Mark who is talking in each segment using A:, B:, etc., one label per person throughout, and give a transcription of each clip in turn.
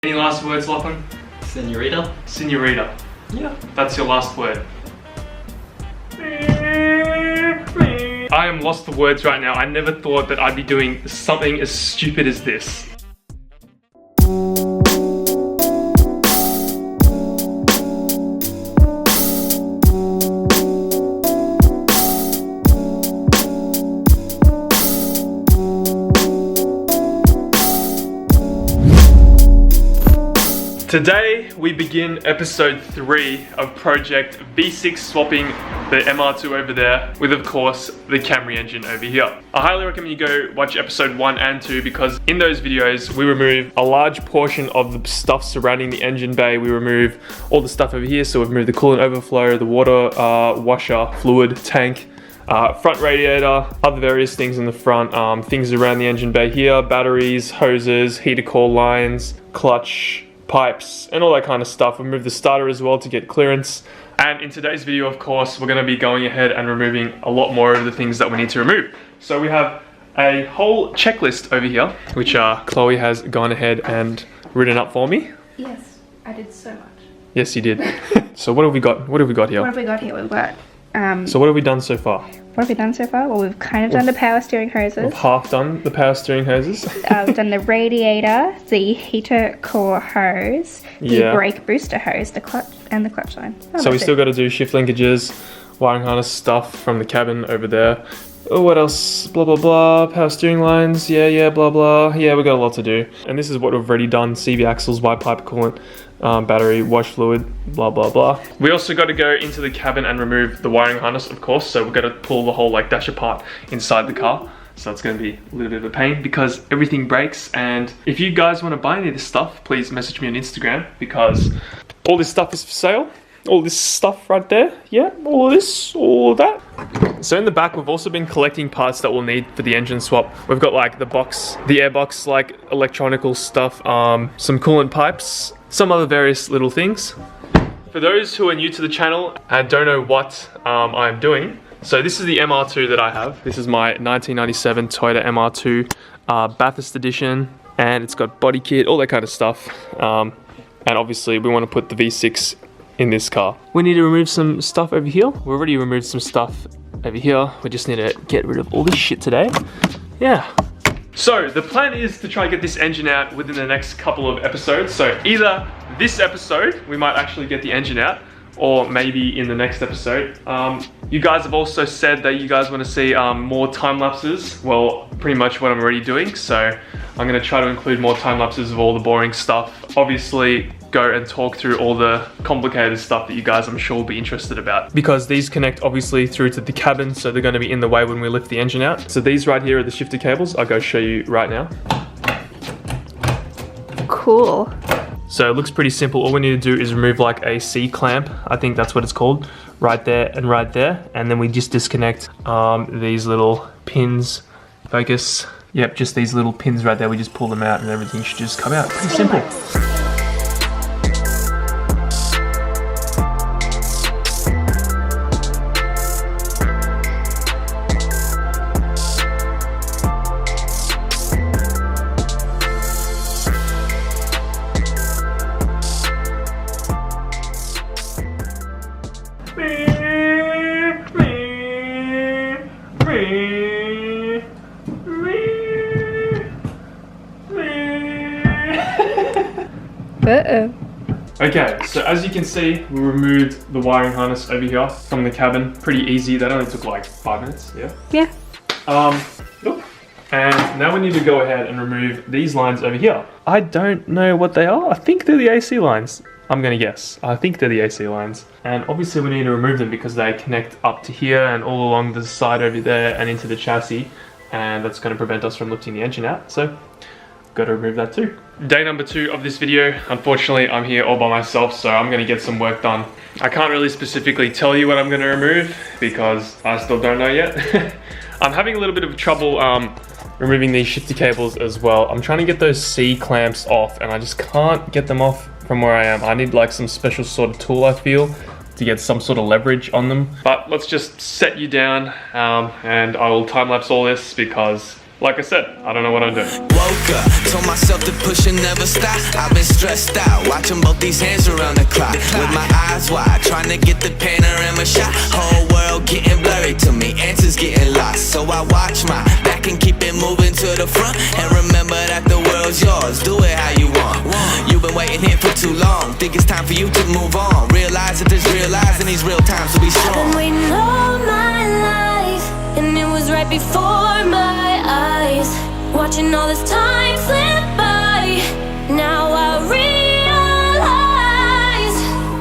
A: Any last words, Lachlan?
B: Senorita?
A: Senorita. Yeah, that's your last word. I am lost for words right now. I never thought that I'd be doing something as stupid as this. Today we begin episode 3 of Project V6, swapping the MR2 over there with, of course, the Camry engine over here. I highly recommend you go watch episode 1 and 2 because in those videos we remove a large portion of the stuff surrounding the engine bay. We remove all the stuff over here, so we've removed the coolant overflow, the water washer, fluid tank, front radiator, other various things in the front, things around the engine bay here, batteries, hoses, heater core lines, clutch, pipes, and all that kind of stuff. We removed the starter as well to get clearance. And in today's video, of course, we're going to be going ahead and removing a lot more of the things that we need to remove. So we have a whole checklist over here, which Chloe has gone ahead and written up for me.
C: Yes, I did so much.
A: Yes, you did. So what have we got? What have we got here?
C: What have we got here? We've got...
A: So what have we done so far?
C: What have we done so far? Well, we've kind of done the power steering hoses.
A: We've half done the power steering hoses.
C: We've done the radiator, the heater core hose, the brake booster hose, the clutch, and the clutch line.
A: So we still got to do shift linkages, wiring harness stuff from the cabin over there. Oh, what else? Blah, blah, blah. Power steering lines. Yeah, blah, blah. Yeah, we got a lot to do. And this is what we've already done. CV axles, wide pipe coolant, battery, wash fluid, blah, blah, blah. We also got to go into the cabin and remove the wiring harness, of course. So we've got to pull the whole dash apart inside the car. So it's going to be a little bit of a pain because everything breaks. And if you guys want to buy any of this stuff, please message me on Instagram because all this stuff is for sale. All this stuff right there, yeah, all of this, all of that. So in the back, we've also been collecting parts that we'll need for the engine swap. We've got like the box, the airbox, like electronical stuff, some coolant pipes, some other various little things. For those who are new to the channel and don't know what I'm doing, so this is the MR2 that I have. This is my 1997 Toyota MR2 Bathurst edition, and it's got body kit, all that kind of stuff. And obviously we want to put the V6 in this car. We need to remove some stuff over here. We already removed some stuff over here. We just need to get rid of all this shit today. Yeah. So the plan is to try to get this engine out within the next couple of episodes. So either this episode, we might actually get the engine out, or maybe in the next episode. You guys have also said that you guys want to see more time lapses. Well, pretty much what I'm already doing. So I'm going to try to include more time lapses of all the boring stuff. Obviously, go and talk through all the complicated stuff that you guys I'm sure will be interested about. Because these connect obviously through to the cabin, so they're going to be in the way when we lift the engine out. So these right here are the shifter cables. I'll go show you right now.
C: Cool.
A: So it looks pretty simple. All we need to do is remove like a C-clamp, I think that's what it's called, right there and right there. And then we just disconnect these little pins, focus. Yep, just these little pins right there. We just pull them out and everything should just come out. Pretty simple.
C: Uh-oh.
A: Okay, so as you can see, we removed the wiring harness over here from the cabin. Pretty easy. That only took like 5 minutes, yeah?
C: Yeah.
A: Look. And now we need to go ahead and remove these lines over here. I don't know what they are. I think they're the AC lines. I'm gonna guess. I think they're the AC lines. And obviously we need to remove them because they connect up to here and all along the side over there and into the chassis. And that's gonna prevent us from lifting the engine out. So, got to remove that too. Day number 2 of this video. Unfortunately, I'm here all by myself, so I'm gonna get some work done. I can't really specifically tell you what I'm gonna remove because I still don't know yet. I'm having a little bit of trouble removing these shifter cables as well. I'm trying to get those C clamps off and I just can't get them off from where I am. I need like some special sort of tool, I feel, to get some sort of leverage on them. But let's just set you down and I will time lapse all this because like I said, I don't know what I'm doing.
B: Woke up, told myself to push and never stop. I've been stressed out, watching both these hands around the clock. With my eyes wide, trying to get the panorama shot. Whole world getting blurry to me, answers getting lost. So I watch my back and keep it moving to the front. And remember that the world's yours, do it how you want. You've been waiting here for too long, think it's time for you to move on. Realize that there's real lies in these real times to be strong.
D: I've been waiting all my life, and it was right before my eyes. Watching all this time slip by, now I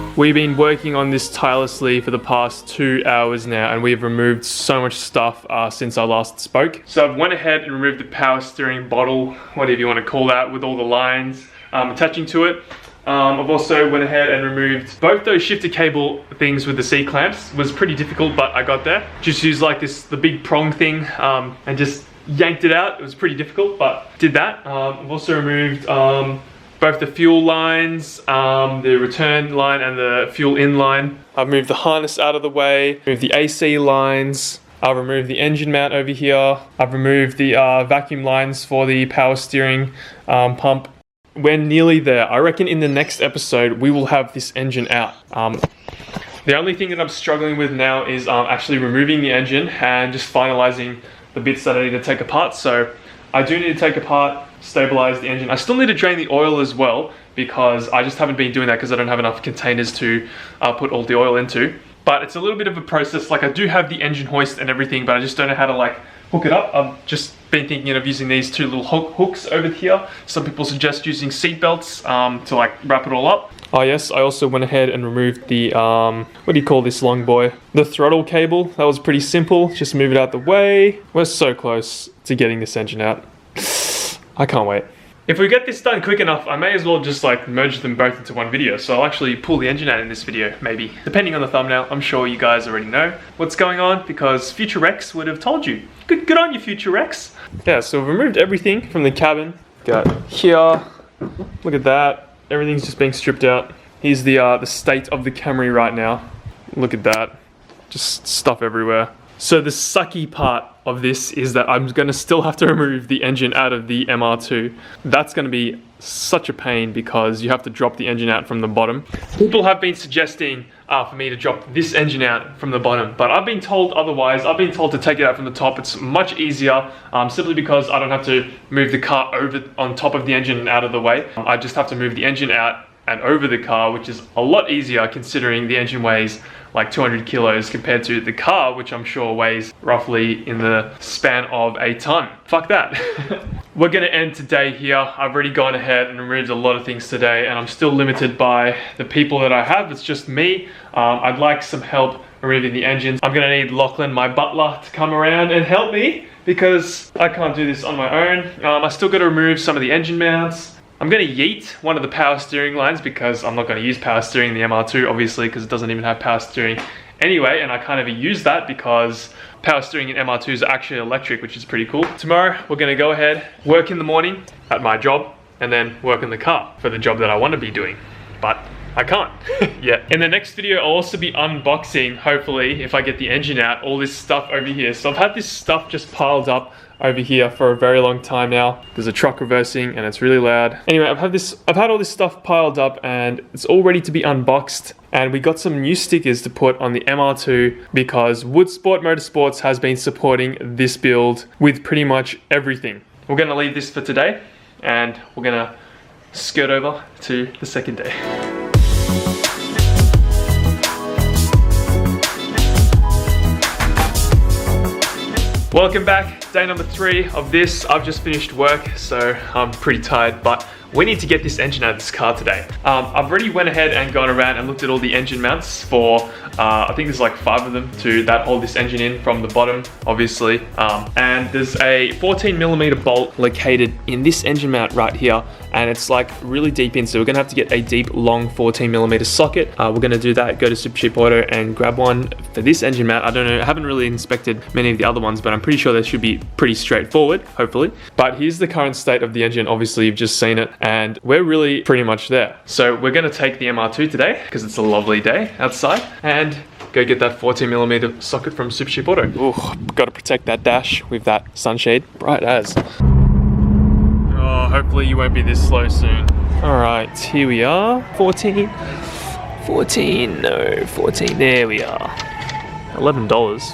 D: realize.
A: We've been working on this tirelessly for the past 2 hours now, and we've removed so much stuff since I last spoke. So I've went ahead and removed the power steering bottle, whatever you want to call that, with all the lines attaching to it. I've also went ahead and removed both those shifter cable things with the C-clamps. It was pretty difficult, but I got there. Just used like the big prong thing and just yanked it out. It was pretty difficult, but did that. I've also removed both the fuel lines, the return line and the fuel in line. I've moved the harness out of the way, moved the AC lines. I've removed the engine mount over here. I've removed the vacuum lines for the power steering pump. We're nearly there. I reckon in the next episode, we will have this engine out. The only thing that I'm struggling with now is actually removing the engine and just finalizing the bits that I need to take apart. So I do need to take apart, stabilize the engine. I still need to drain the oil as well, because I just haven't been doing that because I don't have enough containers to put all the oil into. But it's a little bit of a process. Like, I do have the engine hoist and everything, but I just don't know how to like hook it up. I've just been thinking of using these two little hooks over here. Some people suggest using seat belts to like wrap it all up. Oh yes, I also went ahead and removed the, what do you call this long boy? The throttle cable. That was pretty simple. Just move it out the way. We're so close to getting this engine out. I can't wait. If we get this done quick enough, I may as well just like merge them both into one video. So I'll actually pull the engine out in this video, maybe. Depending on the thumbnail, I'm sure you guys already know what's going on because Future Rex would have told you. Good on you, Future Rex. Yeah, so we've removed everything from the cabin. Got here, look at that. Everything's just being stripped out. Here's the state of the Camry right now. Look at that, just stuff everywhere. So the sucky part of this is that I'm gonna still have to remove the engine out of the MR2. That's gonna be such a pain because you have to drop the engine out from the bottom. People have been suggesting for me to drop this engine out from the bottom, but I've been told otherwise. I've been told to take it out from the top. It's much easier simply because I don't have to move the car over on top of the engine and out of the way. I just have to move the engine out and over the car, which is a lot easier considering the engine weighs like 200 kilos compared to the car, which I'm sure weighs roughly in the span of a ton. Fuck that. We're gonna end today here. I've already gone ahead and removed a lot of things today, and I'm still limited by the people that I have. It's just me. I'd like some help removing the engines. I'm gonna need Lachlan, my butler, to come around and help me because I can't do this on my own. I still gotta remove some of the engine mounts. I'm gonna yeet one of the power steering lines because I'm not gonna use power steering in the MR2, obviously, because it doesn't even have power steering anyway, and I can't even use that because power steering in MR2 is actually electric, which is pretty cool. Tomorrow, we're gonna go ahead, work in the morning at my job, and then work in the car for the job that I wanna be doing, but I can't yet. In the next video, I'll also be unboxing, hopefully, if I get the engine out, all this stuff over here. So I've had this stuff just piled up over here for a very long time now. There's a truck reversing and it's really loud. Anyway, I've had all this stuff piled up and it's all ready to be unboxed. And we got some new stickers to put on the MR2 because Woodsport Motorsports has been supporting this build with pretty much everything. We're gonna leave this for today and we're gonna skirt over to the second day. Welcome back, day number 3 of this. I've just finished work, so I'm pretty tired, but we need to get this engine out of this car today. I've already went ahead and gone around and looked at all the engine mounts for, I think there's like 5 of them that hold this engine in from the bottom, obviously. And there's a 14mm bolt located in this engine mount right here, and it's like really deep in, so we're gonna have to get a deep, long 14mm socket. We're gonna do that, go to Supercheap Auto and grab one for this engine mount. I don't know, I haven't really inspected many of the other ones, but I'm pretty sure they should be pretty straightforward, hopefully. But here's the current state of the engine. Obviously, you've just seen it. and we're really pretty much there. So we're gonna take the MR2 today because it's a lovely day outside and go get that 14mm socket from Super Cheap Auto. Ooh, gotta protect that dash with that sunshade, bright as. Oh, hopefully you won't be this slow soon. All right, here we are, 14, no, 14, there we are. $11,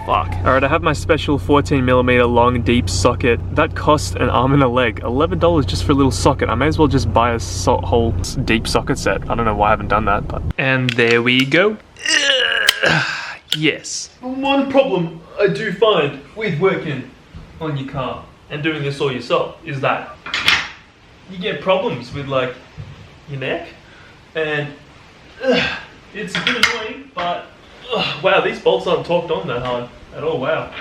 A: fuck. All right, I have my special 14mm long deep socket. That cost an arm and a leg. $11 just for a little socket. I may as well just buy a whole deep socket set. I don't know why I haven't done that, but. And there we go. Yes. One problem I do find with working on your car and doing this all yourself is that you get problems with like your neck, and it's a bit annoying, but wow, these bolts aren't torqued on that hard at all, wow.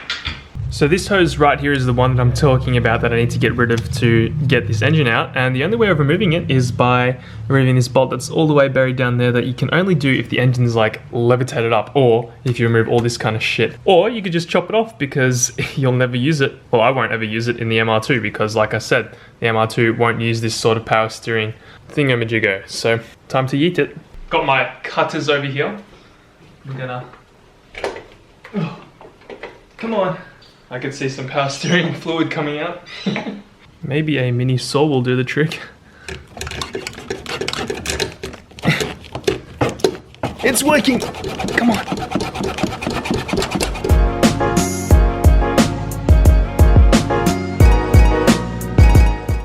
A: So this hose right here is the one that I'm talking about that I need to get rid of to get this engine out, and the only way of removing it is by removing this bolt that's all the way buried down there that you can only do if the engine's like levitated up, or if you remove all this kind of shit. Or you could just chop it off because you'll never use it. Well, I won't ever use it in the MR2 because like I said, the MR2 won't use this sort of power steering thingamajiggo. So time to yeet it. Got my cutters over here. I'm gonna, come on. I can see some power steering fluid coming out. Maybe a mini saw will do the trick. It's working! Come on.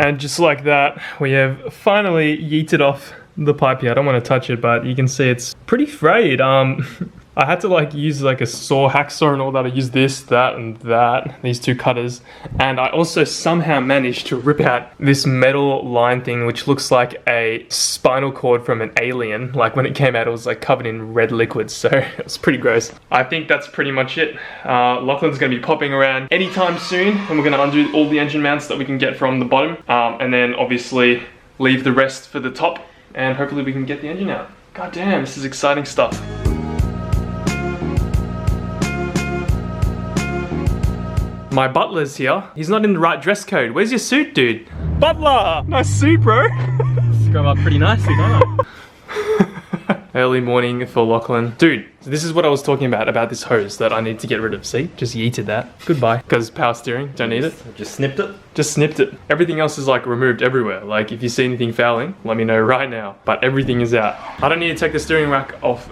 A: And just like that, we have finally yeeted off the pipe here. I don't want to touch it, but you can see it's pretty frayed. I had to like use like a hacksaw and all that. I used this, that, and that, these two cutters. And I also somehow managed to rip out this metal line thing, which looks like a spinal cord from an alien. Like when it came out, it was like covered in red liquid. So it was pretty gross. I think that's pretty much it. Lachlan's gonna be popping around anytime soon, and we're gonna undo all the engine mounts that we can get from the bottom. And then obviously leave the rest for the top, and hopefully we can get the engine out. God damn, this is exciting stuff. My butler's here. He's not in the right dress code. Where's your suit, dude? Butler! Nice suit, bro. It's going up pretty nicely, don't I? Early morning for Lachlan. Dude, this is what I was talking about this hose that I need to get rid of. See? Just yeeted that. Goodbye. Because power steering, don't need it.
E: Just snipped it?
A: Just snipped it. Everything else is like removed everywhere. Like if you see anything fouling, let me know right now. But everything is out. I don't need to take the steering rack off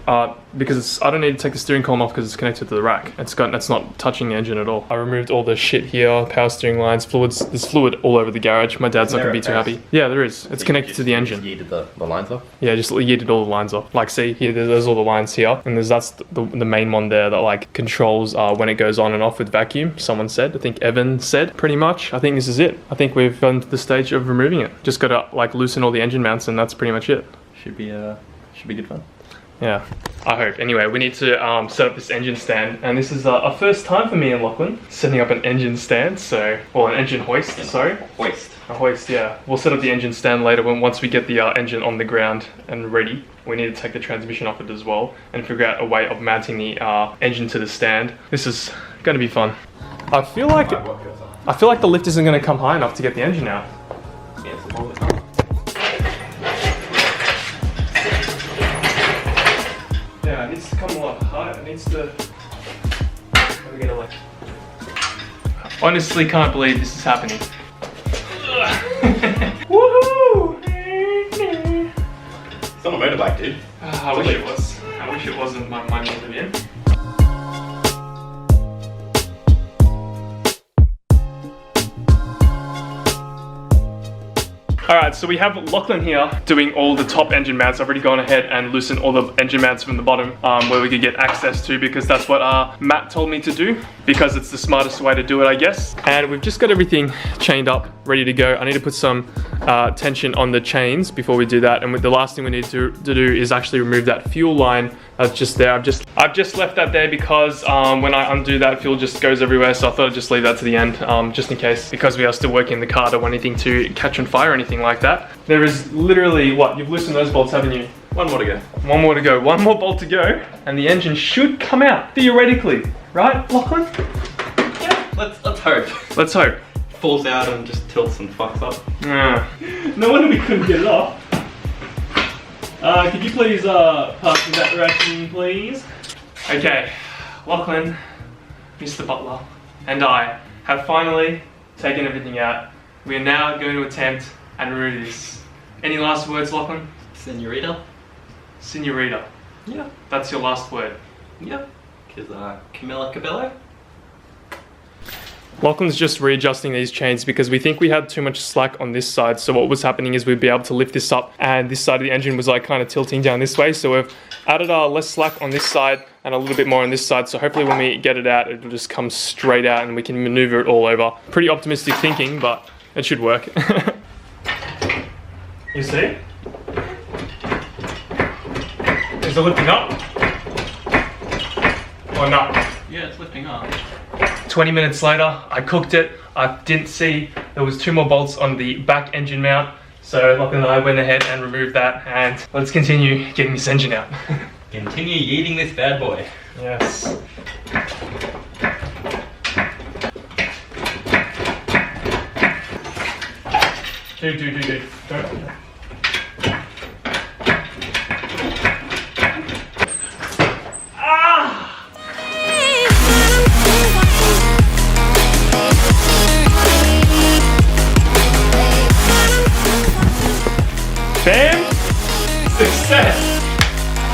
A: because I don't need to take the steering column off because it's connected to the rack. It's not touching the engine at all. I removed all the shit here, power steering lines, fluids. There's fluid all over the garage. My dad's not gonna be too happy. Yeah, there is. It's connected to the engine.
E: You yeeted the lines off?
A: Yeah, just yeeted all the lines off. Like see, here, there's all the lines here, and that's the main one there that like controls when it goes on and off with vacuum. Someone said, I think Evan said, pretty much. I think this is it. I think we've gotten to the stage of removing it. Just gotta like loosen all the engine mounts, and that's pretty much it.
E: Should be good fun.
A: Yeah, I hope. Anyway, we need to set up this engine stand, and this is a first time for me and Lachlan setting up an engine stand. An engine hoist. Sorry. A hoist, yeah. We'll set up the engine stand later once we get the engine on the ground and ready. We need to take the transmission off it as well and figure out a way of mounting the engine to the stand. This is going to be fun. I feel like the lift isn't going to come high enough to get the engine out. Yeah, it needs to come a lot higher. It needs to. Honestly, can't believe this is happening. Woohoo!
E: It's on a motorbike, dude.
A: I wish it was. I wish it wasn't my money living in. Alright, so we have Lachlan here doing all the top engine mounts. I've already gone ahead and loosened all the engine mounts from the bottom where we could get access to, because that's what Matt told me to do, because it's the smartest way to do it, I guess. And we've just got everything chained up, ready to go. I need to put some tension on the chains before we do that. And the last thing we need to do is actually remove that fuel line that's just there. I've just left that there because when I undo that, fuel just goes everywhere. So I thought I'd just leave that to the end, just in case, because we are still working the car. I don't want anything to catch on fire or anything like that. There is literally, what, you've loosened those bolts, haven't you?
E: One more to go.
A: One more to go. One more bolt to go, and the engine should come out, theoretically. Right, Lachlan?
E: Yeah, let's hope.
A: Let's hope.
E: falls out and just tilts and fucks up.
A: No wonder we couldn't get it off. Could you please pass me that direction, please? Okay, Lachlan, Mr. Butler, and I have finally taken everything out. We are now going to attempt and remove this. Any last words, Lachlan?
E: Senorita?
A: Senorita.
E: Yeah.
A: That's your last word.
E: Yeah. Because Camilla Cabello?
A: Lachlan's just readjusting these chains because we think we had too much slack on this side. So what was happening is we'd be able to lift this up and this side of the engine was like kind of tilting down this way. So we've added less slack on this side and a little bit more on this side. So hopefully when we get it out, it'll just come straight out and we can maneuver it all over. Pretty optimistic thinking, but it should work. You see? Is it lifting up? Or not?
E: Yeah, it's lifting up.
A: 20 minutes later, I cooked it. I didn't see there was 2 more bolts on the back engine mount. So Lachlan and I went ahead and removed that, and let's continue getting this engine out.
E: Continue eating this bad boy.
A: Yes. Dude. Don't. Bam! Success!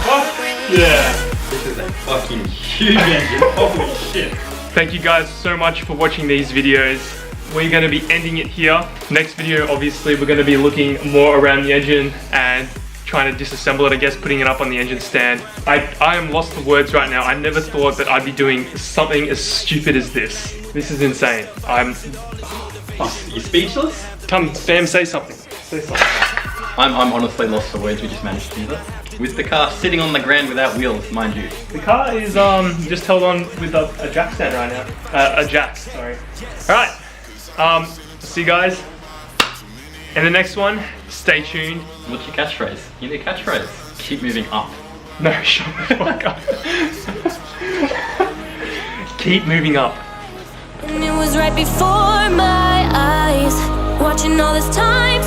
A: Fuck yeah!
E: This is a fucking huge engine. Holy shit.
A: Thank you guys so much for watching these videos. We're going to be ending it here. Next video, obviously, we're going to be looking more around the engine and trying to disassemble it, I guess, putting it up on the engine stand. I am lost for words right now. I never thought that I'd be doing something as stupid as this. This is insane.
E: You speechless?
A: Come, Bam, say something. Say something.
E: I'm honestly lost for words. We just managed to do that. With the car sitting on the ground without wheels, mind you.
A: The car is just held on with a jack stand right now. A jack, sorry. Alright, see you guys in the next one. Stay tuned.
E: What's your catchphrase? You need a catchphrase. Keep moving up.
A: No, shut the fuck up. Keep moving up.
D: And it was right before my eyes, watching all this time